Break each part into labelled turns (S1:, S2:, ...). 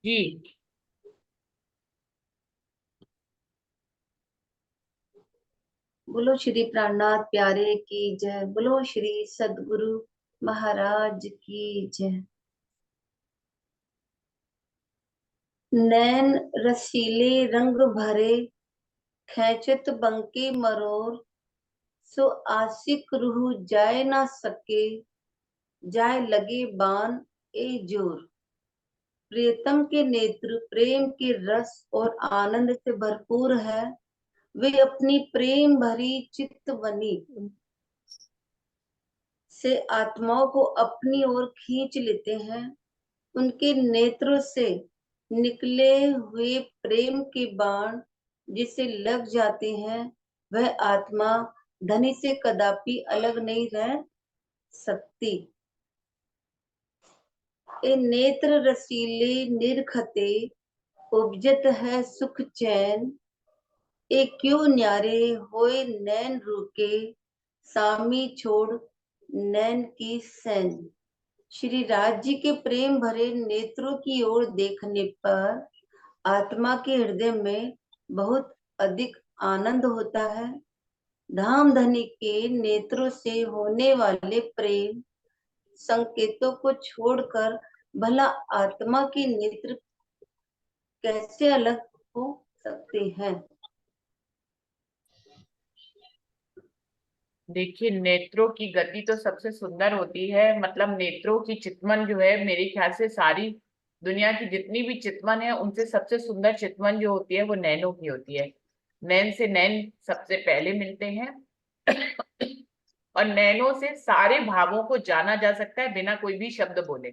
S1: जी।
S2: बोलो श्री प्राणनाथ प्यारे की जय। बोलो श्री सदगुरु महाराज की जय। नैन रसीले रंग भरे, खैचत बंके मरोर, सो आशिक रूह जाए ना सके, जाए लगे बान ए जोर। प्रियतम के नेत्र प्रेम के रस और आनंद से भरपूर है। वे अपनी प्रेम भरी चित्तवनी से आत्माओं को अपनी ओर खींच लेते हैं। उनके नेत्रों से निकले हुए प्रेम के बाण जिसे लग जाते हैं, वह आत्मा धनी से कदापि अलग नहीं रह सकती। ए नेत्र रसीले निरखते, उपजत है सुख चैन। ए क्यों न्यारे होए नैन रुके, सामी छोड़ नैन की सैन। श्री राज जी के प्रेम भरे नेत्रों की ओर देखने पर आत्मा के हृदय में बहुत अधिक आनंद होता है। धाम धनी के नेत्रों से होने वाले प्रेम संकेतों को छोड़कर भला आत्मा के नेत्र कैसे अलग हो सकते हैं।
S1: देखिए, नेत्रों की गति तो सबसे सुंदर होती है। मतलब नेत्रों की चितवन जो है, मेरे ख्याल से सारी दुनिया की जितनी भी चितवन है उनसे सबसे सुंदर चितवन जो होती है वो नैनों की होती है। नैन से नैन सबसे पहले मिलते हैं और नैनों से सारे भावों को जाना जा सकता है बिना कोई भी शब्द बोले।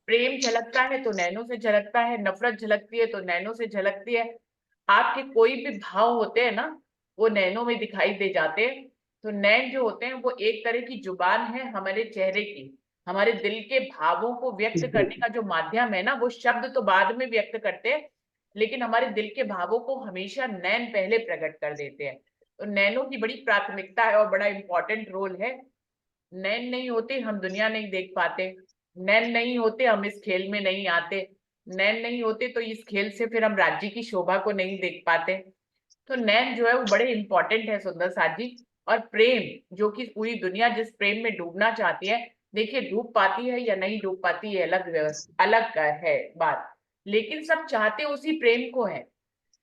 S1: प्रेम झलकता है तो नैनों से झलकता है, नफरत झलकती है तो नैनों से झलकती है। आपके कोई भी भाव होते हैं ना, वो नैनों में दिखाई दे जाते हैं। तो नैन जो होते हैं वो एक तरह की जुबान है हमारे चेहरे की। हमारे दिल के भावों को व्यक्त करने का जो माध्यम है ना, वो शब्द तो बाद में व्यक्त करते हैं, लेकिन हमारे दिल के भावों को हमेशा नैन पहले प्रकट कर देते हैं। तो नैनों की बड़ी प्राथमिकता है और बड़ा इंपॉर्टेंट रोल है। नैन नहीं होते हम दुनिया नहीं देख पाते। नैन नहीं होते हम इस खेल में नहीं आते। नैन नहीं होते तो इस खेल से फिर हम राज्य की शोभा को नहीं देख पाते। तो नैन जो है वो बड़े इंपॉर्टेंट है सुंदर साथ जी। और प्रेम जो कि पूरी दुनिया जिस प्रेम में डूबना चाहती है, देखिए डूब पाती है या नहीं डूब पाती है अलग अलग का है बात। लेकिन सब चाहते उसी प्रेम को है।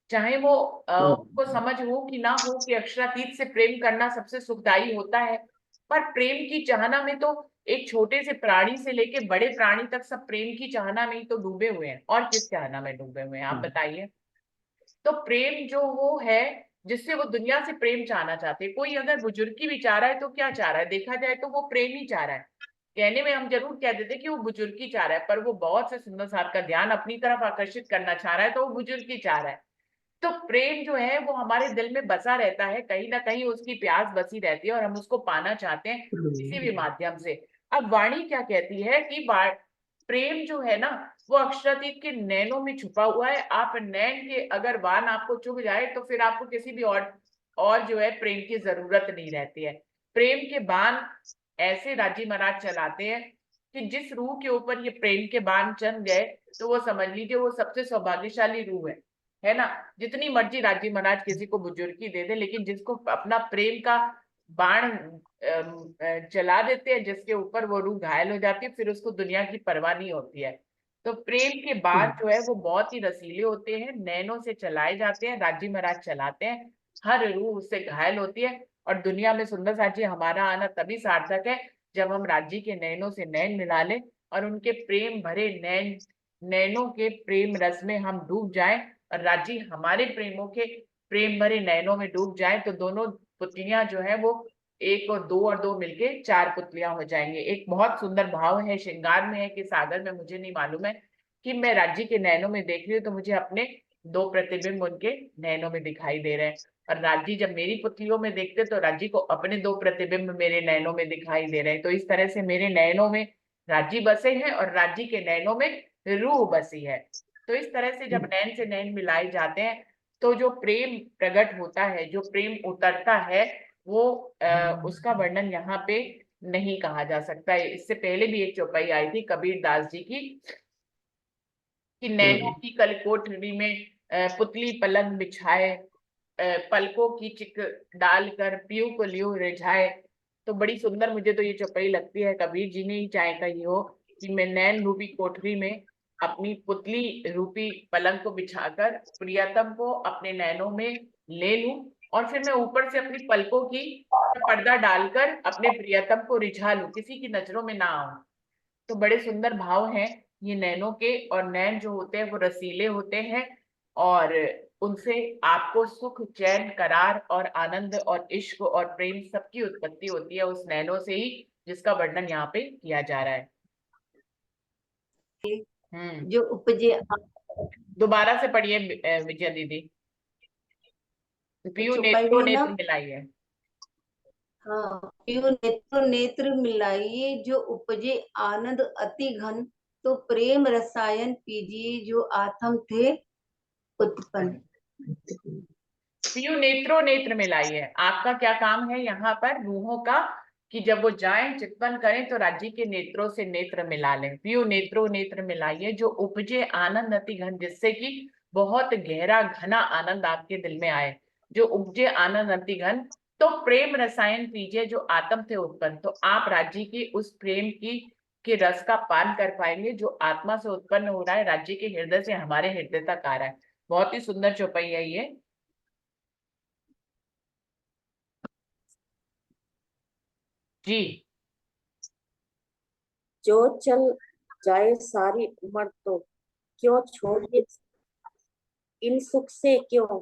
S1: चाहे वो उनको समझ हो कि ना हो कि अक्षरातीत से प्रेम करना सबसे सुखदाई होता है। पर प्रेम की चाहना में तो एक छोटे से प्राणी से लेके बड़े प्राणी तक सब प्रेम की चाहना में ही तो डूबे हुए हैं। और किस चाहना में डूबे हुए हैं आप बताइए। तो प्रेम जो वो है जिससे वो दुनिया से प्रेम चाहना चाहते हैं। कोई अगर बुजुर्गी भी चाह रहा है तो क्या चाह रहा है, देखा जाए तो वो प्रेम ही चाह रहा है। कहने में हम जरूर कह देते कि वो बुजुर्गी चाह रहा है, पर वो बहुत से सुंदर साथ का ध्यान अपनी तरफ आकर्षित करना चाह रहा है, तो वो बुजुर्गी चाह रहा है। तो प्रेम जो है वो हमारे दिल में बसा रहता है, कहीं ना कहीं उसकी प्यास बसी रहती है और हम उसको पाना चाहते हैं किसी भी माध्यम से। अब वाणी क्या कहती है कि प्रेम जो है ना, वो अक्षरातीत के नैनों में छुपा हुआ है। आप नैन के अगर वाण आपको चुभ जाए तो फिर आपको किसी भी और जो है प्रेम की जरूरत नहीं रहती है। प्रेम के बाण ऐसे राजी महाराज चलाते हैं कि जिस रूह के ऊपर ये प्रेम के बाण चल गए, तो वो समझ लीजिए वो सबसे सौभाग्यशाली रूह है ना। जितनी मर्जी राजी महाराज किसी को बुजुर्गी दे दे, लेकिन जिसको अपना प्रेम का बाण चला देते हैं, जिसके ऊपर वो रूह घायल हो जाती है, फिर उसको दुनिया की परवाह नहीं होती है। तो प्रेम के बाण जो है वो बहुत ही रसीले होते हैं, नैनों से चलाए जाते हैं, राजी महाराज चलाते हैं। हर रूह उससे घायल होती है। और दुनिया में सुंदर साजी हमारा आना तभी सार्थक है जब हम राज्य के नैनों से नैन मिला लें और उनके प्रेम भरे नैनों के प्रेम रस में हम डूब जाएं। और राजी हमारे प्रेमों के प्रेम भरे नैनों में डूब जाए तो दोनों पुतलियां जो है वो एक और दो मिलके चार पुतलियां हो जाएंगे। एक बहुत सुंदर भाव है श्रृंगार में है कि सागर में मुझे नहीं मालूम है कि मैं राज्य के नैनों में देख रही हूँ तो मुझे अपने दो प्रतिबिंब उनके नैनों में दिखाई दे रहे हैं। और राजी जब मेरी पुतलियों में देखते तो राजी को अपने दो प्रतिबिंब मेरे नैनों में दिखाई दे रहे हैं। तो इस तरह से मेरे नैनों में राजी बसे हैं और राजी के नैनों में रूह बसी है। तो इस तरह से जब नैन से नैन मिलाए जाते हैं तो जो प्रेम प्रकट होता है, जो प्रेम उतरता है, वो उसका वर्णन यहाँ पे नहीं कहा जा सकता है। इससे पहले भी एक चौपाई आई थी कबीर दास जी की, कि नैनों की कल कोठरी में पुतली पलंग बिछाए, पलकों की चिक डालकर पीयू को लियो रिझाए। तो बड़ी सुंदर मुझे तो ये चौपाई लगती है। कबीर जी ने ही चाहे का ये हो कि मैं नैन रूपी कोठरी में अपनी पुतली रूपी पलंग को बिछाकर प्रियतम को अपने नैनों में ले लूं, और फिर मैं ऊपर से अपनी पलकों की पर्दा डालकर अपने प्रियतम को रिझा लूं, किसी की नजरों में ना आऊं। तो बड़े सुंदर भाव हैं ये नैनों के। और नैन जो होते हैं वो रसीले होते हैं, और उनसे आपको सुख, चैन, करार और आनंद और इश्क और प्रेम सबकी उत्पत्ति होती है उस नैनों से ही, जिसका वर्णन यहाँ पे किया जा रहा है। हम्म।
S2: जो उपजे
S1: दोबारा से पढ़िए विजया दीदी। पीयू
S2: चौपाई
S1: नेत्रो
S2: भी है ना।
S1: नेत्र मिलाई है।
S2: हाँ, पियो नेत्र नेत्र मिलाइए, जो उपजे आनंद अति घन, तो प्रेम रसायन पीजिए, जो आत्म थे उत्पन्न।
S1: पीयू नेत्रो नेत्र मिलाई है। आपका क्या काम है यहाँ पर रूहों का, कि जब वो जाएं चिंतन करें तो राज्य के नेत्रों से नेत्र मिला लें। पीयू नेत्रो नेत्र मिलाइए, जो उपजे आनंद अति घन, जिससे कि बहुत गहरा घना आनंद आपके दिल में आए। जो उपजे आनंद अति घन, तो प्रेम रसायन पीजिए, जो आत्म से उत्पन्न। तो आप राज्य की उस प्रेम की के रस का पान कर पाएंगे, जो आत्मा से उत्पन्न हो रहा है, राज्य के हृदय से हमारे हृदय तक आ रहा है। बहुत ही सुंदर चौपाई है ये। जी।
S3: जो चल जाए सारी उम्र, तो क्यों छोड़िए इन सुख से, क्यों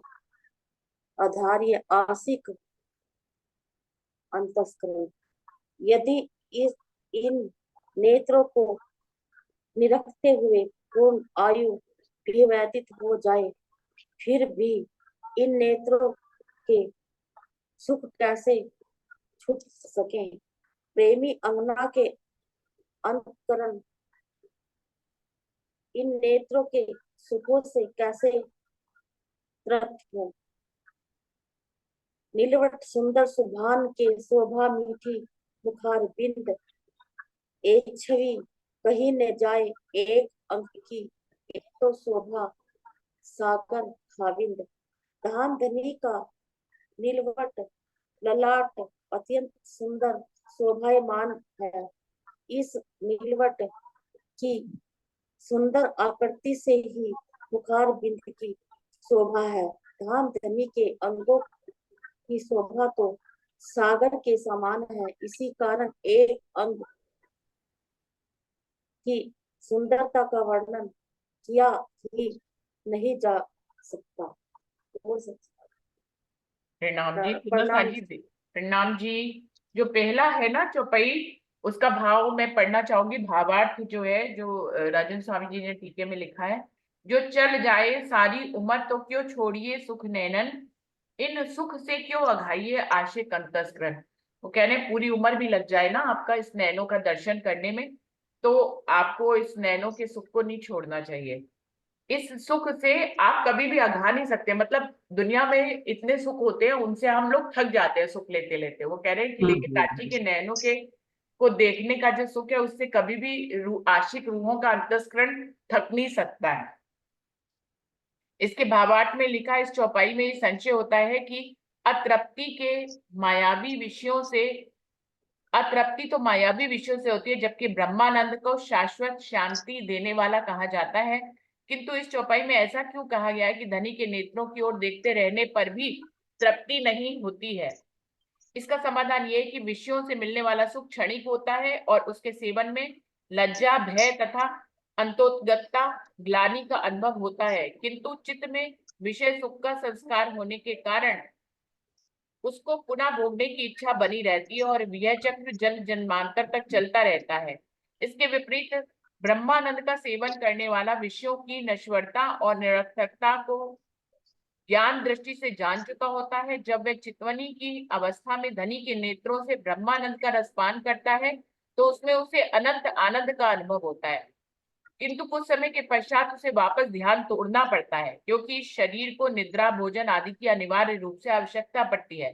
S3: आधार्य आशिक अंतस्करण। यदि इस इन नेत्रों को निरखते हुए पूर्ण आयु भी व्यतीत हो जाए, फिर भी इन नेत्रों के सुख कैसे छूट सके। प्रेमी अंगना के अंतकरण इन नेत्रों के सुखों से कैसे तृप्त हो। नीलवट सुंदर सुभान के शोभा मीठी मुखार बिंद, एक छवि कहीं न जाए एक अंक की, एक तो शोभा सागर खाविंद। धाम धनी का नीलवट ललाट अत्यंत सुंदर शोभायमान है। इस नीलवट की सुंदर आकृति से ही मुखार बिंद की शोभा है। धाम धनी के अंगों की शोभा तो सागर के समान है। इसी कारण एक अंग की सुंदरता का वर्णन किया ही नहीं जा सकता।
S1: प्रणाम जी,
S3: प्रणाम।
S1: जी प्रणाम जी। जो पहला है ना चौपाई, उसका भाव मैं पढ़ना चाहूंगी। भावार्थ जो है, जो राजन स्वामी जी ने टीके में लिखा है। जो चल जाए सारी उम्र, तो क्यों छोड़िए सुख नैनन, इन सुख से क्यों अघाइए आशिक अंतस्करण। वो कह रहे हैं पूरी उम्र भी लग जाए ना आपका इस नैनों का दर्शन करने में, तो आपको इस नैनों के सुख को नहीं छोड़ना चाहिए। इस सुख से आप कभी भी अघा नहीं सकते। मतलब दुनिया में इतने सुख होते हैं, उनसे हम लोग थक जाते हैं सुख लेते लेते। वो कह रहे हैं कि लेकिन रांची के नैनों के को देखने का जो सुख है, उससे कभी भी आशिक रूहों का अंतस्करण थक नहीं सकता है। इसके भावार्थ में लिखा है, इस चौपाई में ये संशय होता है कि अतृप्ति के मायावी विषयों से अतृप्ति तो मायावी विषयों से होती है, जबकि ब्रह्मानंद को शाश्वत शांति देने वाला कहा जाता है। किंतु इस चौपाई में ऐसा क्यों कहा गया है कि धनी के नेत्रों की ओर देखते रहने पर भी तृप्ति नहीं होती है। इसका समाधान ये है कि विषयों से मिलने वाला सुख क्षणिक होता है, और उसके सेवन में लज्जा, भय तथा अंतोत्गतता, ग्लानि का अनुभव होता है। किंतु चित्त में विषय सुख का संस्कार होने के कारण उसको पुनः भोगने की इच्छा बनी रहती है, और यह चक्र जन्म जन्मांतर तक चलता रहता है। इसके विपरीत ब्रह्मानंद का सेवन करने वाला विषयों की नश्वरता और निरर्थकता को ज्ञान दृष्टि से जान चुका होता है। जब वह चितवनी की अवस्था में धनी के नेत्रों से ब्रह्मानंद का रसपान करता है, तो उसमें उसे अनंत आनंद का अनुभव होता है। किंतु कुछ समय के पश्चात उसे वापस ध्यान तोड़ना पड़ता है, क्योंकि शरीर को निद्रा, भोजन आदि की अनिवार्य रूप से आवश्यकता पड़ती है।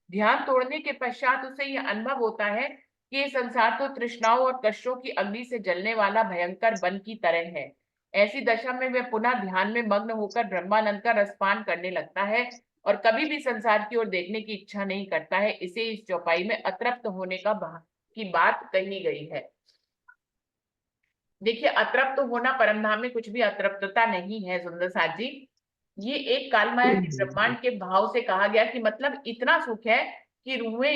S1: ध्यान तोड़ने के पश्चात उसे यह अनुभव होता है कि ये संसार तो तृष्णाओं और कष्टों की अग्नि से जलने वाला भयंकर वन की तरह है। ऐसी दशा में वह पुनः ध्यान में मग्न होकर ब्रह्मानंद का रसपान करने लगता है और कभी भी संसार की ओर देखने की इच्छा नहीं करता है। इसे इस चौपाई में अतृप्त होने की बात कही गई है। देखिए, अतृप्त होना, परमधाम में कुछ भी अतृप्तता नहीं है सुंदर साथ जी। ये एक काल माया के ब्रह्मांड के भाव से कहा गया कि मतलब इतना सुख है कि रूहें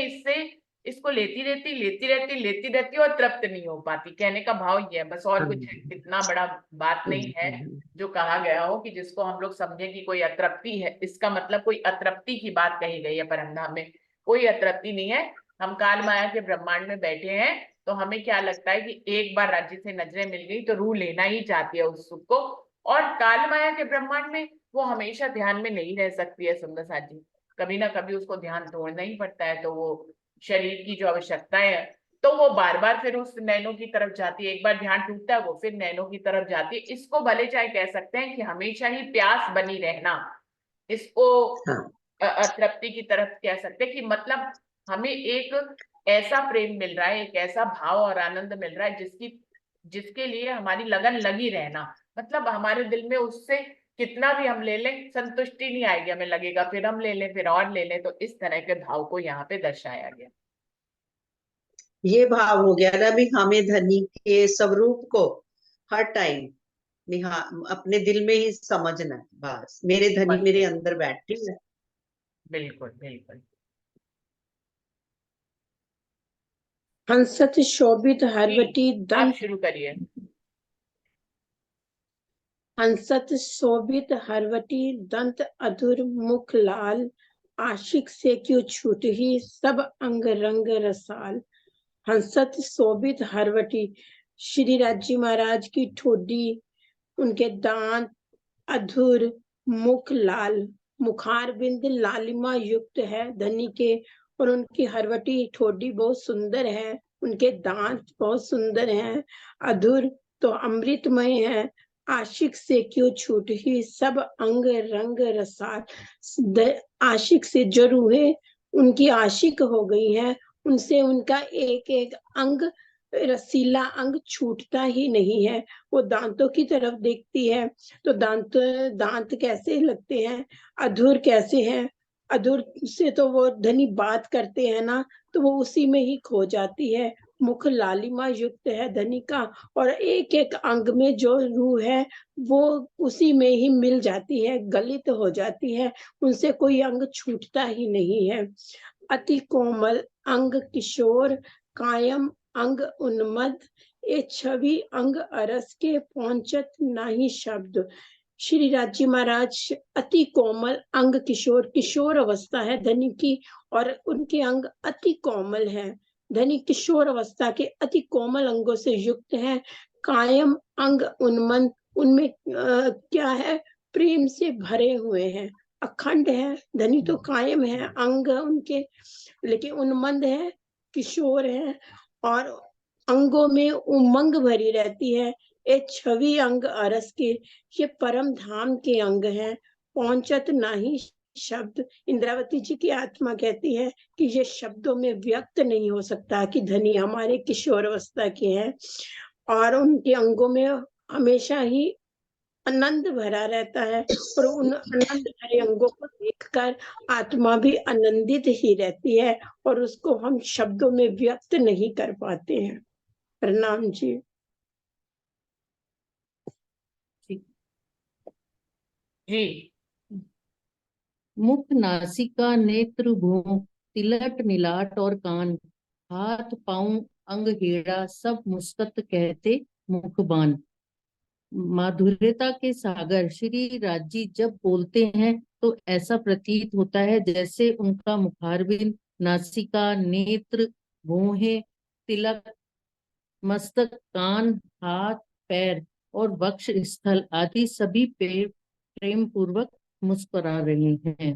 S1: इसको लेती रहती और तृप्त नहीं हो पाती। कहने का भाव ये है बस, और कुछ इतना बड़ा बात नहीं है जो कहा गया हो कि जिसको हम लोग समझे कि कोई अतृप्ति है। इसका मतलब कोई अतृप्ति की बात कही गई है परमधाम में, कोई अतृप्ति नहीं है। हम काल माया के ब्रह्मांड में बैठे हैं तो हमें क्या लगता है कि एक बार राज्य से नजरें मिल गई तो रूह लेना ही चाहती है उस सुख को। और काल माया के ब्रह्मांड में वो हमेशा ध्यान में नहीं रह सकती है सुंदर साथ जी, कभी ना कभी उसको ध्यान तोड़ना ही पड़ता है। तो वो शरीर की जो आवश्यकता है तो वो बार बार फिर उस नैनों की तरफ जाती है। एक बार ध्यान टूटता है वो फिर नैनों की तरफ जाती है। इसको भले चाहे कह सकते हैं कि हमेशा ही प्यास बनी रहना, इसको अतृप्ति की तरफ कह सकते हैं कि मतलब हमें एक ऐसा प्रेम मिल रहा है, एक ऐसा भाव और आनंद मिल रहा है जिसके लिए हमारी लगन लगी रहना। मतलब हमारे दिल में उससे कितना भी हम ले लें संतुष्टि नहीं आएगी, हमें लगेगा फिर हम ले लें, फिर और ले लें। तो इस तरह के भाव को यहाँ पे दर्शाया गया।
S4: ये भाव हो गया ना भी, हमें धनी के स्वरूप को हर टाइम निहा अपने दिल में ही समझना है। बस मेरे धनी मेरे अंदर बैठी है।
S1: बिल्कुल बिल्कुल।
S5: हंसत शोभित हरवटी
S1: आप
S5: दंत
S1: शुरू करिए।
S5: हंसत शोभित हरवटी दंत अधुर मुख लाल, आशिक से क्यों छूट ही सब अंग रंग रसाल। हंसत शोभित हरवटी, श्री राजी महाराज की ठोडी, उनके दांत अधुर, मुख लाल, मुखार बिंद लालिमा युक्त है धनी के, और उनकी हरवटी ठोडी बहुत सुंदर है, उनके दांत बहुत सुंदर हैं। अधुर तो अमृतमय है, आशिक से क्यों छूट ही सब अंग रंग रसाल। आशिक से जो रूहें उनकी आशिक हो गई हैं, उनसे उनका एक एक अंग रसीला अंग छूटता ही नहीं है। वो दांतों की तरफ देखती है तो दांत कैसे लगते हैं, अधूर कैसे हैं। अधूर से तो वो धनी बात करते हैं ना, तो वो उसी में ही खो जाती है। मुख लालिमा युक्त है धनी का, और एक एक अंग में जो रूह है वो उसी में ही मिल जाती है, गलित हो जाती है, उनसे कोई अंग छूटता ही नहीं है। अति कोमल अंग किशोर, कायम अंग उन्मद, ये छवि अंग अरस के पहुंचत नाही शब्द। श्री राजी महाराज अति कोमल अंग किशोर, किशोर अवस्था है धनी की, और उनके अंग अति कोमल है। धनी किशोर अवस्था के अति कोमल अंगों से युक्त है। कायम अंग उन्मद, उनमें क्या है, प्रेम से भरे हुए हैं, अखंड है। धनी तो कायम है अंग उनके, लेकिन उन्मद है, किशोर है, और अंगों में उमंग भरी रहती है। ये छवि अंग अरस के, ये परम धाम के अंग हैं, पहुंचत नहीं शब्द। इंद्रावती जी की आत्मा कहती है कि ये शब्दों में व्यक्त नहीं हो सकता कि धनी हमारे किशोर अवस्था के हैं, और उनके अंगों में हमेशा ही आनंद भरा रहता है, और उन आनंद भरे अंगों को देखकर आत्मा भी आनंदित ही रहती है, और उसको हम शब्दों में व्यक्त नहीं कर पाते हैं। प्रणाम जी।
S1: जी।
S6: मुख नासिका नेत्र भूख, तिलक नीलाट और कान, हाथ पांव अंग हेड़ा सब मुस्कत कहते मुखबान। माधुर्यता के सागर श्री राजी जब बोलते हैं तो ऐसा प्रतीत होता है जैसे उनका मुखारबिंद, नासिका, नेत्र, भौहें, तिलक, मस्तक, कान, हाथ, पैर और वक्ष स्थल आदि सभी प्रेम पूर्वक मुस्कुरा रहे हैं।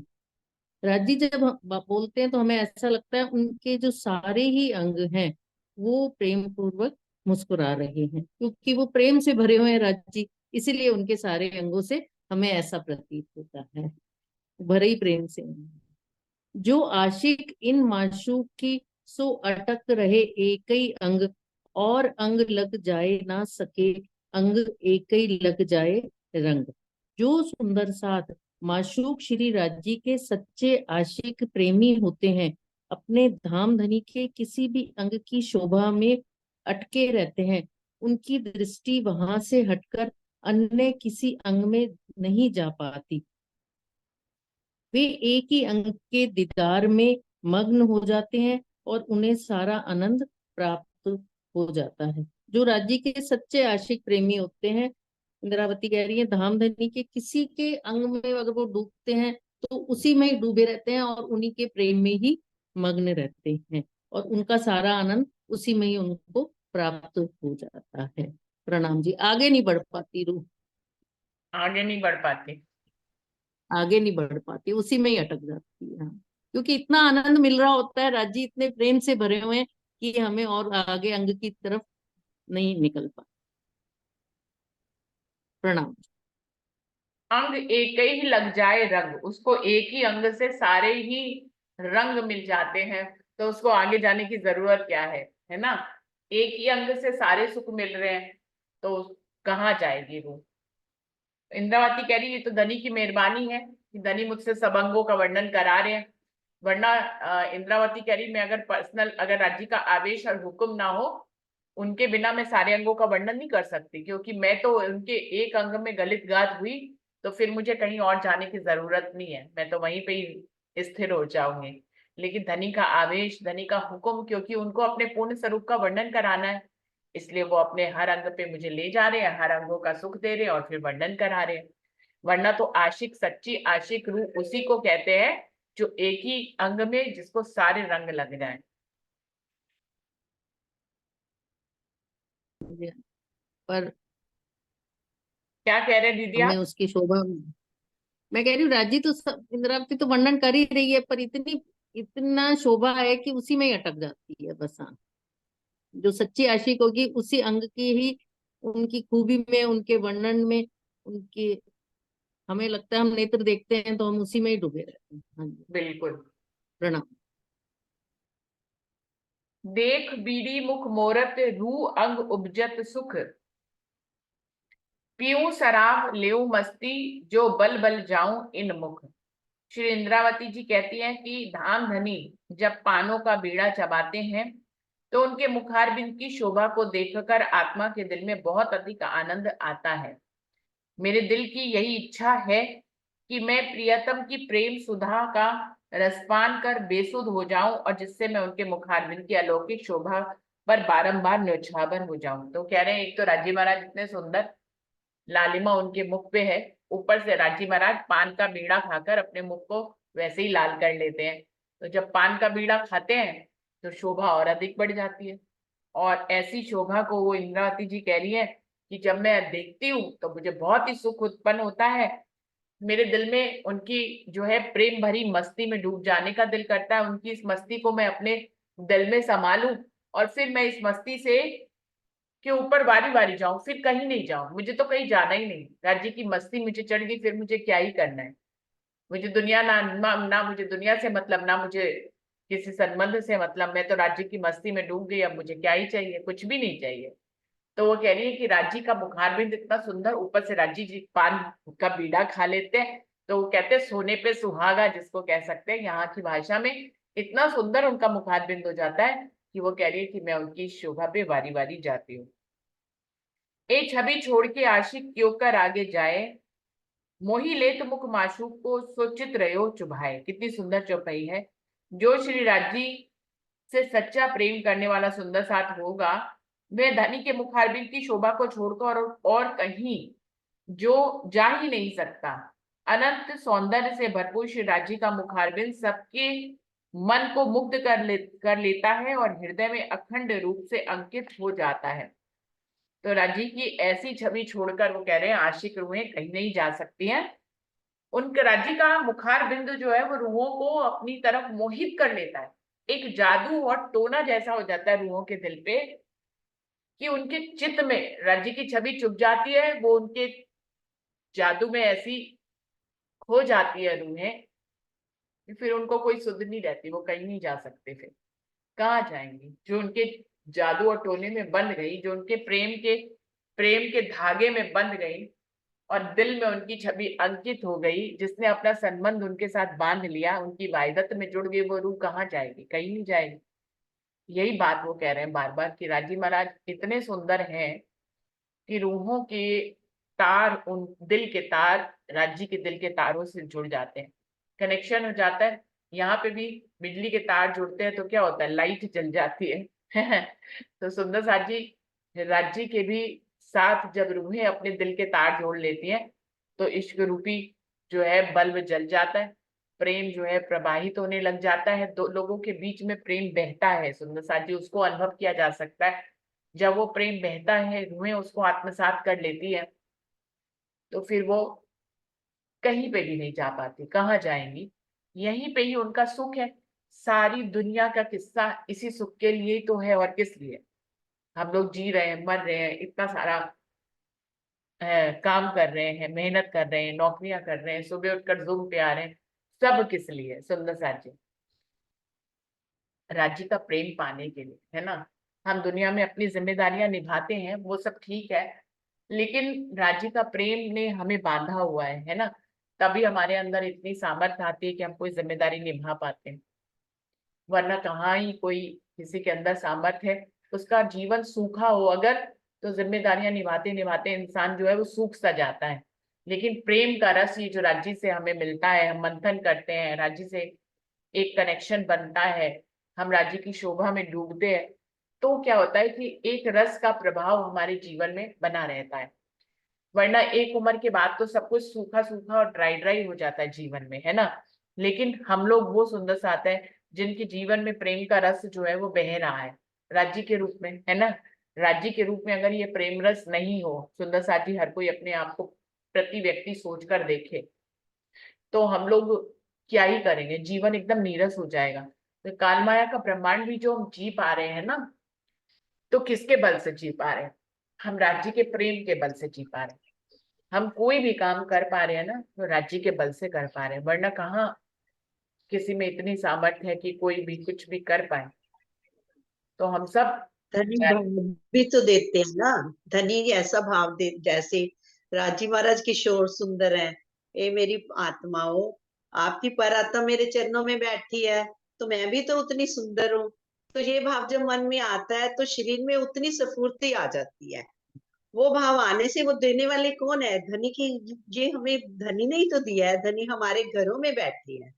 S6: राजी जब बोलते हैं तो हमें ऐसा लगता है उनके जो सारे ही अंग हैं वो प्रेम पूर्वक मुस्कुरा रहे हैं, क्योंकि वो प्रेम से भरे हुए हैं राजी, इसीलिए उनके सारे अंगों से हमें ऐसा प्रतीत होता है, भरे ही प्रेम से। जो आशिक इन माशूक की सो अटक रहे एक ही अंग, और अंग लग जाए ना सके, अंग एक ही लग जाए रंग। जो सुंदर साथ माशूक श्री राजी के सच्चे आशिक प्रेमी होते हैं, अपने धाम धनी के किसी भी अंग की शोभा में अटके रहते हैं। उनकी दृष्टि वहां से हटकर अन्य किसी अंग में नहीं जा पाती। वे एक ही अंग के दीदार में मग्न हो जाते हैं और उन्हें सारा आनंद प्राप्त हो जाता है। जो राज्य के सच्चे आशिक प्रेमी होते हैं, इंद्रावती कह रही है, धामधनी के किसी के अंग में अगर वो डूबते हैं तो उसी में ही डूबे रहते हैं और उन्हीं के प्रेम में ही मग्न रहते हैं और उनका सारा आनंद उसी में ही उनको प्राप्त हो जाता है। प्रणाम जी। आगे नहीं बढ़ पाती रूह,
S1: आगे नहीं बढ़ पाते।
S6: आगे नहीं बढ़ पाती, उसी में ही अटक जाती है। हाँ। क्योंकि इतना आनंद मिल रहा होता है, राज्य इतने प्रेम से भरे हुए हैं कि हमें और आगे अंग की तरफ नहीं निकल पाते। प्रणाम।
S1: अंग एक ही लग जाए रंग, उसको एक ही अंग से सारे ही रंग मिल जाते हैं, तो उसको आगे जाने की जरूरत क्या है ना। एक ही अंग से सारे सुख मिल रहे हैं, तो कहाँ जाएगी वो। इंद्रावती कह रही है, ये तो धनी की मेहरबानी है कि धनी मुझसे सब अंगों का वर्णन करा रहे हैं। वरना इंद्रावती कह रही, मैं अगर पर्सनल, अगर राज्य का आवेश और हुक्म ना हो, उनके बिना मैं सारे अंगों का वर्णन नहीं कर सकती, क्योंकि मैं तो उनके एक अंग में गलित गात हुई तो फिर मुझे कहीं और जाने की जरूरत नहीं है, मैं तो वहीं पे ही स्थिर हो जाऊंगी। लेकिन धनी का आवेश, धनी का हुक्म, क्योंकि उनको अपने पूर्ण स्वरूप का वर्णन कराना है, इसलिए वो अपने हर अंग पे मुझे ले जा रहे हैं, हर अंगों का सुख दे रहे हैं और फिर वर्णन करा रहे हैं। वरना तो आशिक, सच्ची आशिक रूह उसी को कहते हैं जो एक ही अंग में जिसको सारे रंग लग जाए।
S6: पर
S1: क्या कह रहे हैं दीदी
S6: हमें
S1: आप?
S6: उसकी शोभा, मैं कह रही हूँ राज्य तो इंद्रावती तो वर्णन कर ही रही है, पर इतनी इतना शोभा है कि उसी में ही अटक जाती है बस। हाँ। जो सच्ची आशिक होगी उसी अंग की ही, उनकी खूबी में, उनके वर्णन में, उनकी, हमें लगता है हम नेत्र देखते हैं तो हम उसी में ही डूबे रहते हैं। हाँ जी।
S1: बिल्कुल।
S6: प्रणाम।
S1: देख बीड़ी मुख मोरत, रूह अंग उपजत सुख, पीऊं शराब लेऊं मस्ती, जो बल बल जाऊं इन मुख। श्री इंद्रावती जी कहती हैं कि धाम धनी जब पानों का बीड़ा चबाते हैं तो उनके मुखारबिंद की शोभा को देखकर आत्मा के दिल में बहुत अधिक आनंद आता है। मेरे दिल की यही इच्छा है कि मैं प्रियतम की प्रेम सुधा का रसपान कर बेसुध हो जाऊं और जिससे मैं उनके मुखारबिंद की अलौकिक शोभा पर बारंबार न्योछावर हो जाऊं। तो कह रहे हैं, एक तो राजी महाराज इतने सुंदर, लालिमा उनके मुख पे है, ऊपर से राजी महाराज पान का बीड़ा खाकर अपने मुख को वैसे ही लाल कर लेते हैं। तो जब पान का बीड़ा खाते हैं तो शोभा और अधिक बढ़ जाती है। और ऐसी शोभा को वो इंद्रावती जी कह रही है कि जब मैं देखती हूँ तो मुझे बहुत ही सुख उत्पन्न होता है। मेरे दिल में उनकी जो है प्रेम भरी मस्ती में डूब जाने का दिल करता है, उनकी इस मस्ती को मैं अपने दिल में संभालूं और फिर मैं इस मस्ती से के ऊपर बारी बारी जाऊं, फिर कहीं नहीं जाऊं, मुझे तो कहीं जाना ही नहीं। राज्य की मस्ती मुझे चढ़ गई, फिर मुझे क्या ही करना है। मुझे दुनिया ना मुझे दुनिया से मतलब, ना मुझे किसी संबंध से मतलब, मैं तो राज्य की मस्ती में डूब गई, अब मुझे क्या ही चाहिए, कुछ भी नहीं चाहिए। तो वो कह रही है कि राज्य का मुखारबिंद इतना सुंदर, ऊपर से राज्य जी पान का बीड़ा खा लेते हैं, तो वो कहते हैं सोने पे सुहागा जिसको कह सकते हैं यहाँ की भाषा में, इतना सुंदर उनका मुखारबिंद हो जाता है कि वो कह रही है कि मैं उनकी शोभा पे बारी बारी जाती हूँ। ए छवि छोड़ के आशिक क्यों कर आगे जाए, मोही लेत मुख माशूक को सोचित रहो चुभाए। कितनी सुंदर चौपाई है। जो श्री राजी से सच्चा प्रेम करने वाला सुंदर साथ होगा, वह धनी के मुखारबिंद की शोभा को छोड़कर और कहीं जो जा ही नहीं सकता। अनंत सौंदर्य से भरपूर श्री राजी का मुखारबिंद सबके मन को मुग्ध कर लेता है और हृदय में अखंड रूप से अंकित हो जाता है। तो राजी की ऐसी छवि छोड़कर वो कह रहे हैं आशिक रूहें कहीं नहीं जा सकती हैं। उनके राजी का मुखार बिंदु जो है वो रूहों को अपनी तरफ मोहित कर लेता है, एक जादू और टोना जैसा हो जाता है रूहों के दिल पे कि उनके चित्त में राजी की छवि चुप जाती है, वो उनके जादू में ऐसी खो जाती है रूहें कि फिर उनको कोई सुध नहीं रहती, वो कहीं नहीं जा सकते, फिर कहाँ जाएंगी। जो उनके जादू और टोने में बंध गई, जो उनके प्रेम के प्रेम के धागे में बंध गई और दिल में उनकी छवि अंकित हो गई, जिसने अपना संबंध उनके साथ बांध लिया, उनकी वाहिदत में जुड़ गई, वो रूह कहाँ जाएगी? कहीं नहीं जाएगी। यही बात वो कह रहे हैं बार बार कि राजी महाराज इतने सुंदर हैं कि रूहों के तार, उन दिल के तार राज्य के दिल के तारों से जुड़ जाते हैं, कनेक्शन हो जाता है। यहाँ पे भी बिजली के तार जुड़ते हैं तो क्या होता है? लाइट जल जाती है तो सुंदर साथ जी राज्य के भी साथ जब रूहें अपने दिल के तार जोड़ लेती हैं तो इश्क रूपी जो है बल्ब जल जाता है, प्रेम जो है प्रवाहित होने लग जाता है, दो लोगों के बीच में प्रेम बहता है। सुंदर साथ जी उसको अनुभव किया जा सकता है। जब वो प्रेम बहता है, रूहें उसको आत्मसात कर लेती है, तो फिर वो कहीं पे भी नहीं जा पाती। कहाँ जाएंगी? यहीं पे ही उनका सुख है। सारी दुनिया का किस्सा इसी सुख के लिए ही तो है, और किस लिए? हम लोग जी रहे हैं, मर रहे हैं, इतना सारा काम कर रहे हैं, मेहनत कर रहे हैं, नौकरियां कर रहे हैं, सुबह उठकर जूम पे आ रहे हैं, सब किस लिए? सुंदर साथ जी राज्य का प्रेम पाने के लिए, है ना। हम दुनिया में अपनी जिम्मेदारियां निभाते हैं, वो सब ठीक है, लेकिन राज्य का प्रेम ने हमें बांधा हुआ है ना। तभी हमारे अंदर इतनी सामर्थ्य आती है कि हम कोई जिम्मेदारी निभा पाते हैं, वरना कहाँ ही कोई किसी के अंदर सामर्थ्य है। उसका जीवन सूखा हो अगर, तो जिम्मेदारियां निभाते निभाते इंसान जो है वो सूख सा जाता है। लेकिन प्रेम का रस ये जो राज्य से हमें मिलता है, हम मंथन करते हैं, राज्य से एक कनेक्शन बनता है, हम राज्य की शोभा में डूबते हैं, तो क्या होता है कि एक रस का प्रभाव हमारे जीवन में बना रहता है। वरना एक उम्र के बाद तो सब कुछ सूखा सूखा और ड्राई ड्राई हो जाता है जीवन में, है ना। लेकिन हम लोग वो सुंदर साथ है जिनके जीवन में प्रेम का रस जो है वो बह रहा है राज्य के रूप में, है ना। राज्य के रूप में अगर ये प्रेम रस नहीं हो, सुंदर साथी हर कोई अपने आप को प्रति व्यक्ति सोच कर देखे, तो हम लोग क्या ही करेंगे, जीवन एकदम नीरस हो जाएगा। तो काल माया का ब्रह्मांड भी जो हम जी पा रहे हैं ना, तो किसके बल से जी पा रहे हैं? हम राज्य के प्रेम के बल से जी पा रहे हैं। हम कोई भी काम कर पा रहे हैं ना, तो राज्य के बल से कर पा रहे हैं, वरना कहाँ किसी में इतनी सामर्थ्य है कि कोई भी कुछ भी कर पाए। तो हम सब
S4: धनी भाव भी तो देते हैं ना। धनी ऐसा भाव दे, जैसे राजी महाराज किशोर सुंदर है। ए मेरी आत्माओं, आपकी पर आत्मा मेरे चरणों में बैठी है, तो मैं भी तो उतनी सुंदर हूँ। तो ये भाव जब मन में आता है तो शरीर में उतनी स्फूर्ति आ जाती है। वो भाव आने से, वो देने वाले कौन है? धनी की। ये हमें धनी ने ही तो दिया है, धनी हमारे घरों में बैठी है,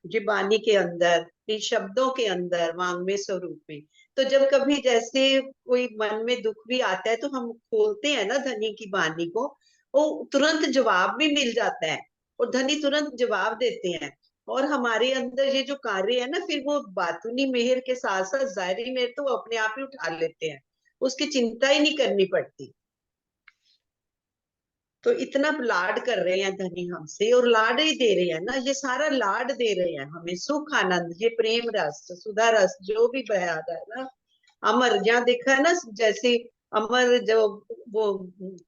S4: जी वाणी के अंदर, इन शब्दों के अंदर, वांग्मय स्वरूप में। तो जब कभी जैसे कोई मन में दुख भी आता है तो हम खोलते हैं ना धनी की वाणी को, वो तुरंत जवाब भी मिल जाता है, और धनी तुरंत जवाब देते हैं। और हमारे अंदर ये जो कार्य है ना, फिर वो बातूनी मेहर के साथ साथ जाहिरी मेहर तो वो अपने आप ही उठा लेते हैं, उसकी चिंता ही नहीं करनी पड़ती। तो इतना लाड कर रहे हैं धनी हमसे, और लाड ही दे रहे हैं ना, ये सारा लाड दे रहे हैं हमें, सुख आनंद, ये प्रेम रस सुधा रस जो भी बहा रहा है ना। अमर, जहाँ देखा है ना, जैसे अमर जो वो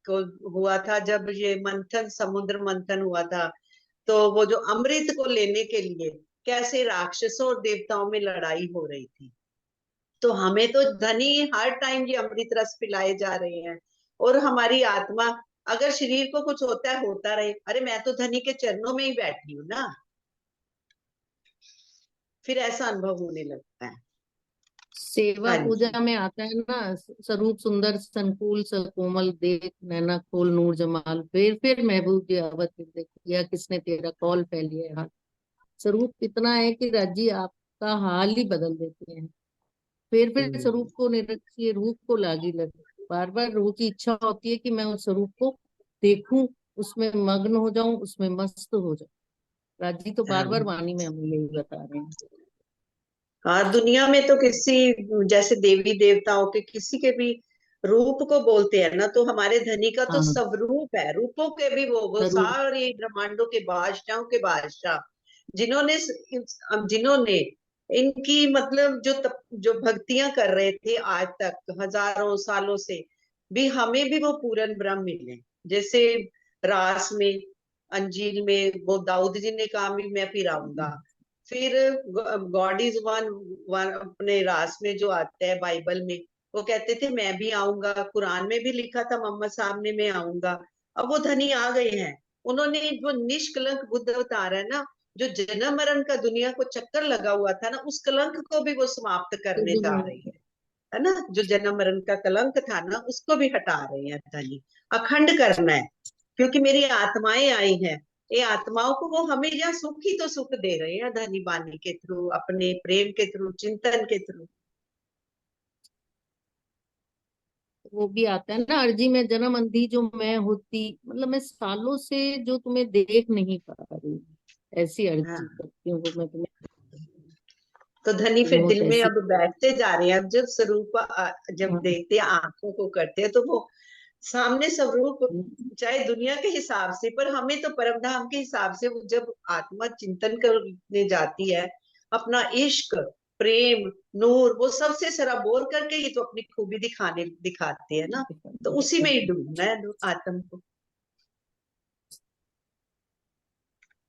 S4: को हुआ था, जब ये मंथन, समुद्र मंथन हुआ था, तो वो जो अमृत को लेने के लिए कैसे राक्षसों और देवताओं में लड़ाई हो रही थी, तो हमें तो धनी हर टाइम ये अमृत रस पिलाए जा रहे हैं। और हमारी आत्मा, अगर शरीर को कुछ होता है होता रहे, अरे मैं तो धनी के चरणों में ही बैठी हूँ ना, फिर ऐसा अनुभव होने लगता है।
S6: सेवा
S4: हाँ जी।
S6: पूजा में आता है ना, स्वरूप सुंदर संकुल सकोमल देख, नैना खोल नूर जमाल, फिर महबूब जी आवत देख, किया किसने तेरा कौल फैलिए हाथ। स्वरूप इतना है कि राज्य आपका हाल ही बदल देते हैं। फिर
S4: हम्म।
S6: स्वरूप को निरखिए, रूप को लागी लगे। बार बार रूह की इच्छा होती है कि मैं उस स्वरूप को देखूं, उसमें मग्न हो जाऊं, उसमें मस्त हो जाऊं। राजी तो बार बार
S4: हाँ
S6: वाणी में हमें यही बता रहे हैं।
S4: हाँ, दुनिया में तो किसी, जैसे देवी देवताओं के किसी के भी रूप को बोलते हैं ना, तो हमारे धनी का तो
S6: हाँ,
S4: सब रूप है, रूपों के भी वो
S6: जरूर।
S4: सारे ब्रह्मांडों के बादशाहों के बादशाह, जिन्होंने जिन्होंने इनकी मतलब जो भक्तियां कर रहे थे आज तक हजारों सालों से, भी हमें भी वो पूर्ण ब्रह्म मिले। जैसे रास में, अंजील में वो दाऊद जी ने कहा भी मैं फिर आऊंगा। फिर गॉड इज वन, वन अपने रास में जो आता है बाइबल में, वो कहते थे मैं भी आऊंगा, कुरान में भी लिखा था मोहम्मद साहब ने मैं आऊंगा। अब वो धनी आ गए हैं, उन्होंने जो निष्कलंक बुद्ध अवतार है ना, जो जन्म मरण का दुनिया को चक्कर लगा हुआ था ना, उस कलंक को भी वो समाप्त करने जा रहे हैं, है ना। जो जन्म मरण का कलंक था ना, उसको भी हटा रहे हैं धनी। अखंड करना है, क्योंकि मेरी आत्माएं आई हैं, ये आत्माओं को वो हमेशा सुख ही तो सुख दे रहे हैं, धनी बानी के थ्रू, अपने प्रेम के थ्रू, चिंतन के थ्रू।
S6: वो भी आता है ना अर्जी में, जन्म अंधी जो मैं होती, मतलब मैं सालों से जो तुम्हें देख नहीं पा रही हूँ, ऐसी अर्जी
S4: हाँ,
S6: करती हूँ वो मैं तुम्हें,
S4: तो धनी फिर
S6: बहुत
S4: दिल में
S6: ऐसी।
S4: अब बैठते जा रहे हैं। अब जब स्वरूप जब
S6: हाँ,
S4: देखते हैं, आंखों को करते हैं, तो वो सामने स्वरूप, चाहे दुनिया के हिसाब से, पर हमें तो परमधाम के हिसाब से, वो जब आत्मा चिंतन करने जाती है, अपना इश्क, प्रेम, नूर, वो सबसे सराबोर करके ही तो अपनी खूबी दिखाते हैं ना। तो उसी में ही डूबना है आत्म को।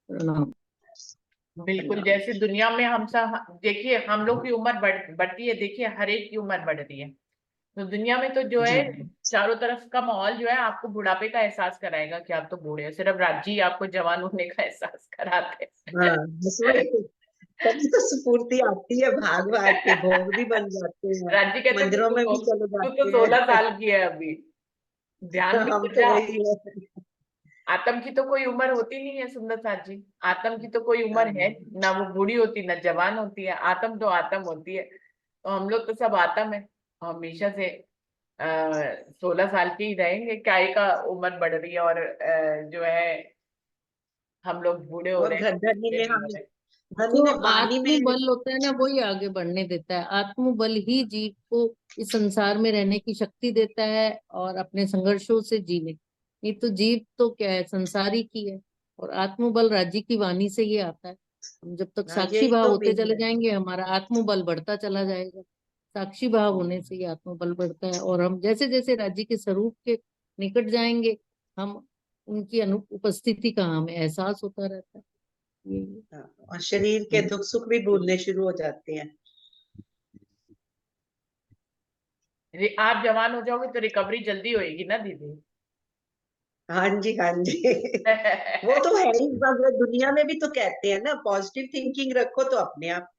S6: प्रणाम।
S1: बिल्कुल, जैसे दुनिया में हम सब देखिए, हम लोग की उम्र बढ़ती है, देखिए हर एक की उम्र बढ़ रही है। तो दुनिया में तो जो
S4: जी।
S1: है, चारों तरफ का माहौल जो है आपको बुढ़ापे का एहसास कराएगा कि आप तो बूढ़े हो। सिर्फ राज्य आपको जवान होने का एहसास कराते
S4: हाँ, बस वही, तभी तो स्फूर्ति आती है, भाग भाग के भोग भी बन जाते हैं,
S1: राज्य कहते हैं,
S4: मंदिरों में भी चले
S1: तू तो
S4: जाते
S1: 16
S4: हैं।
S1: साल की है अभी, ध्यान भी
S4: हम
S1: कर
S4: तो
S1: जा।
S4: वही है।
S1: आत्म की तो कोई उम्र होती नहीं है सुंदर साथ जी, आत्म की तो कोई उम्र है
S4: हाँ,
S1: ना, वो बूढ़ी होती ना जवान होती है, आत्म तो आत्म होती है। तो हम लोग तो सब आत्म है, हमेशा से 16 साल के ही रहेंगे। क्या ही का उम्र बढ़ रही है, और जो है हम लोग बूढ़े हो
S4: और
S1: रहे हैं,
S4: घर धनी
S1: बूढ़े
S4: ने
S1: नहीं हो
S4: हम,
S1: रहे।
S4: धनी
S6: जो
S4: ने वाणी में,
S6: आत्मबल होता है ना, वही आगे बढ़ने देता है। आत्मबल ही जीव को इस संसार में रहने की शक्ति देता है और अपने संघर्षों से जीने। ये तो जीव तो क्या है, संसारी की है। और आत्मबल राज्य की वाणी से ये आता है। हम जब तक
S4: हाँ,
S6: साक्षी
S4: यही
S6: भाव
S4: तो
S6: होते
S4: मेन
S6: चले
S4: है।
S6: जाएंगे, हमारा आत्मबल बढ़ता चला जाएगा। साक्षी भाव होने से ही आत्मबल बढ़ता है, और हम जैसे जैसे राज्य के स्वरूप के निकट जाएंगे, हम उनकी उपस्थिति का हमें एहसास होता रहता है। ये
S4: हाँ, और शरीर के दुख सुख भी भूलने शुरू हो जाते हैं।
S1: आप जवान हो जाओगे तो रिकवरी जल्दी होएगी ना दीदी।
S4: हाँ जी, हाँ जी। वो तो है ही, मगर दुनिया में भी तो कहते हैं ना, पॉजिटिव थिंकिंग रखो तो अपने आप।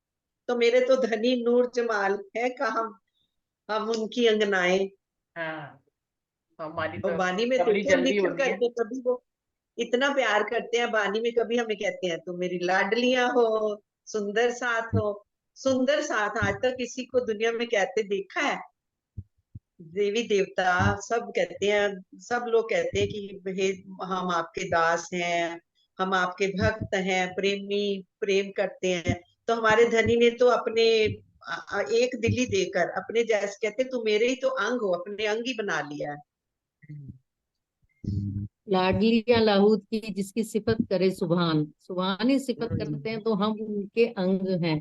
S4: तो मेरे तो धनी नूर जमाल है कहाँ, हम उनकी अंगनाएं।
S1: हाँ, हमारी
S4: और
S1: तो
S4: बानी में
S1: रिकवरी
S4: देखो
S1: जल्दी
S4: लिख
S1: होनी है।
S4: करके, कभी वो इतना प्यार करते हैं बानी में, कभी हमें कहते हैं तुम मेरी लाडलियां हो, सुंदर साथ हो। सुंदर साथ आज तक किसी को दुनिया में कहते देखा है? देवी देवता सब कहते हैं, सब लोग कहते हैं कि हे, हम आपके दास हैं, हम आपके भक्त हैं, प्रेमी, प्रेम करते हैं। तो हमारे धनी ने तो अपने एक दिली देकर, अपने जैसे कहते, तू मेरे ही तो अंग हो, अपने अंग ही बना लिया है।
S6: लाडलियां लाहूद की जिसकी सिफत करे सुभान, सुभान ही सिफत करते हैं
S4: हम्म,
S6: तो हम उनके अंग हैं।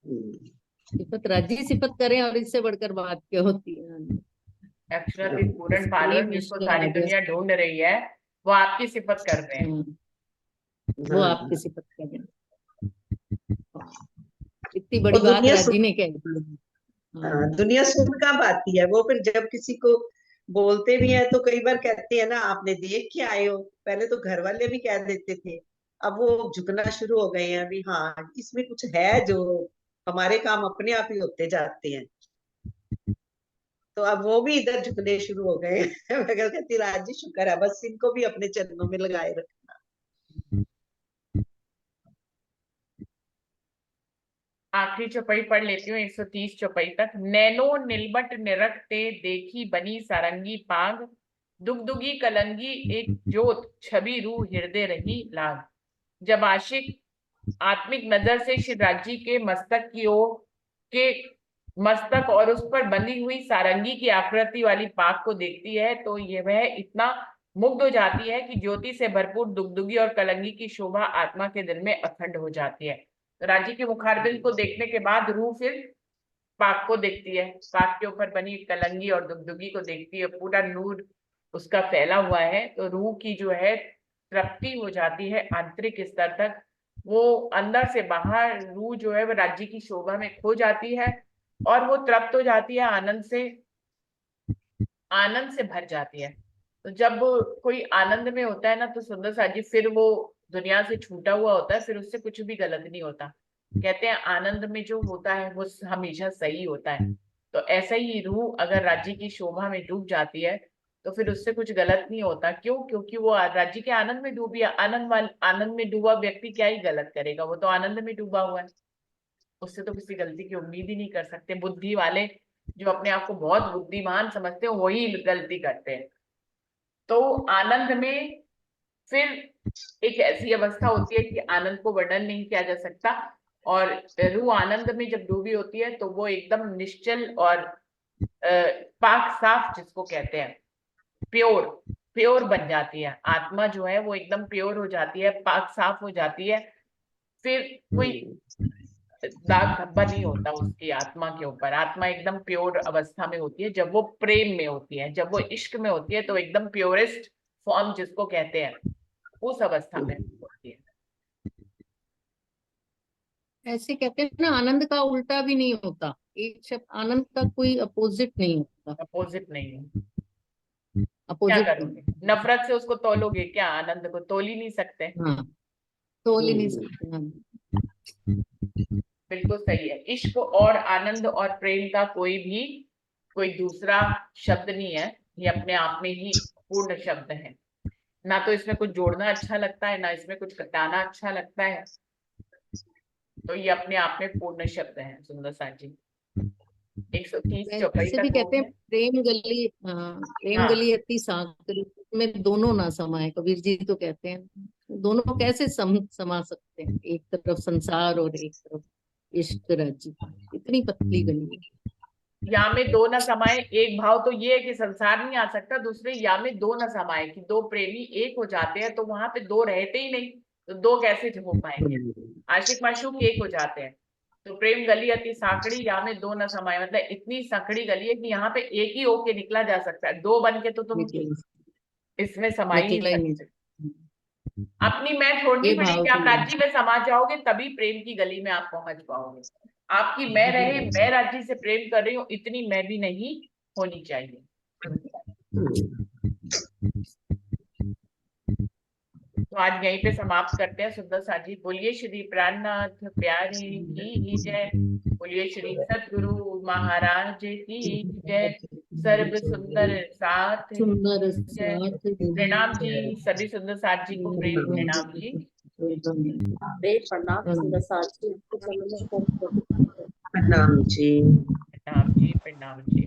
S4: हम्म,
S6: सिफत राजी सिफत करें, और इससे बढ़कर बात क्या होती है।
S1: अक्षरातीत पूर्ण
S6: वही
S1: पालन जिसको
S6: मुश्किल
S1: सारी
S6: आ गया।
S1: दुनिया ढूंढ रही है, वो आपकी सिफत कर रहे हैं।
S6: हम्म, वो आपकी
S4: हाँ।
S6: सिफत करें। हाँ, इतनी बड़ी
S4: और
S6: बात
S4: दुनिया
S6: राजी ने कह दी।
S4: हाँ,
S6: हाँ,
S4: दुनिया सुन का पाती है। वो फिर जब किसी को बोलते भी है तो कई बार कहते हैं ना, आपने देख के आए हो। पहले तो घर वाले भी कह देते थे, अब वो झुकना शुरू हो गए हैं अभी। हाँ, इसमें कुछ है, जो हमारे काम अपने आप ही होते जाते हैं। तो अब वो भी इधर झुकने शुरू हो गए हैं। मैं कहती राज जी शुक्र है, बस इनको भी अपने चरणों में लगाए रखना।
S1: आखिरी चौपाई पढ़ लेती हूँ, 130 चौपाई तक। नैनो निलबट निरखते देखी बनी सारंगी पाग, दुगदुगी कलंगी एक जोत छवि रूह हृदय रही लाग। जब आशिक आत्मिक नजर से शिवराज जी के मस्तक की ओर के मस्तक और उस पर बंधी हुई सारंगी की आकृति वाली पाग को देखती है, तो ये वह इतना मुग्ध हो जाती है कि ज्योति से भरपूर दुगदुगी और कलंगी की शोभा आत्मा के दिल में अखंड हो जाती है। तो राजी के मुखारबिंद को देखने के बाद रूह फिर पाक को देखती है, पाक के ऊपर बनी कलंगी और दुगदुगी को देखती है, पूरा नूर उसका फैला हुआ है। तो रूह की जो है तृप्ति हो जाती है आंतरिक स्तर तक, वो अंदर से बाहर रूह जो है वो राज्य की शोभा में खो जाती है। और वो तृप्त हो जाती है, आनंद से भर जाती है। तो जब कोई आनंद में होता है ना, तो सुंदर सा जी फिर वो दुनिया से छूटा हुआ होता है, फिर उससे कुछ भी गलत नहीं होता। कहते हैं आनंद में जो होता है वो हमेशा सही होता है। तो ऐसा ही रूह अगर राज्य की शोभा में डूब जाती है तो फिर उससे कुछ गलत नहीं होता। क्यों? क्योंकि वो राज्य के आनंद में डूबी है। आनंद में डूबा व्यक्ति क्या ही गलत करेगा, वो तो आनंद में डूबा हुआ है, उससे तो किसी गलती की उम्मीद ही नहीं कर सकते। बुद्धि वाले जो अपने आप को बहुत बुद्धिमान समझते हैं वही गलती करते हैं। तो आनंद में फिर एक ऐसी अवस्था होती है कि आनंद को वर्णन नहीं किया जा सकता। और रूह आनंद में जब डूबी होती है तो वो एकदम निश्चल और पाक साफ, जिसको कहते हैं प्योर, प्योर बन जाती है। आत्मा जो है वो एकदम प्योर हो जाती है, पाक साफ हो जाती है। फिर कोई दाग धब्बा नहीं होता उसकी आत्मा के ऊपर। आत्मा एकदम प्योर अवस्था में होती है जब वो प्रेम में होती है, जब वो इश्क में होती है तो एकदम प्योरेस्ट फॉर्म जिसको कहते हैं उस अवस्था में होती है।
S6: ऐसे कहते हैं ना, आनंद का उल्टा भी नहीं होता। एक शब्द आनंद का कोई अपोजिट नहीं होता।
S1: अपोजिट नहीं है। क्या
S6: अपोजिट
S1: करोगे? नफरत से उसको तोलोगे क्या? आनंद को तोल ही नहीं सकते।
S6: हाँ, तोल ही नहीं सकते हम।
S1: बिल्कुल सही है। इश्क और आनंद और प्रेम का कोई दूसरा शब्द नहीं है, ये अपने आप में ही पूर्ण शब्द है। ना तो इसमें कुछ जोड़ना अच्छा लगता है, ना इसमें कुछ घटाना अच्छा लगता है। तो ये अपने आप में पूर्ण शब्द है। सुंदर सा जी 130 चौपाई
S6: वैसे भी
S1: तक हो
S6: कहते हैं
S1: गए।
S6: प्रेम गली, हाँ, प्रेम
S1: हाँ,
S6: गली अति सांकरी में दोनों ना समाये। कबीर जी तो कहते हैं दोनों कैसे समा सकते हैं, एक तरफ संसार और एक तरफ इश्क राज्य, इतनी पतली गली है।
S1: या में दो न समाये, एक भाव तो ये है कि संसार नहीं आ सकता। दूसरे या में दो न समाये कि दो प्रेमी एक हो जाते हैं तो वहां पे दो रहते ही नहीं, तो दो कैसे हो पाएंगे? आशिक माशूक एक हो जाते हैं। तो प्रेम गली अति सांकड़ी, या में दो न समाये, मतलब इतनी संकड़ी गली है कि यहाँ पे एक ही होके निकला जा सकता है, दो बन के तो तुम
S6: निकल
S1: इसमें समा ही नहीं
S6: निकला ही नहीं
S1: सकते।
S6: सकता।
S1: अपनी मैं छोड़नी
S6: ये भाव
S1: पड़ेगी,
S6: तो
S1: आप राज्य में समा जाओगे तभी प्रेम की गली में आप पहुंच पाओगे। आपकी मैं रहे, मैं राज्य से प्रेम कर रही हूँ, इतनी मैं भी नहीं होनी चाहिए। तो आज यहीं पे समाप्त करते हैं। सुंदर सा जी बोलिए श्री प्राणनाथ प्यारे की जय, बोलिए श्री सद्गुरु महाराज की जय, सर्व सुंदर साथ
S6: सुंदर
S1: जय।
S6: साथ
S1: प्रणाम जी, सभी सुंदर साथ जी को प्रेम प्रणाम जी।
S3: प्रेम प्रणाम सुंदर साथी, आपके चरणों में
S4: प्रणाम जी।
S1: प्रणाम जी, प्रणाम जी।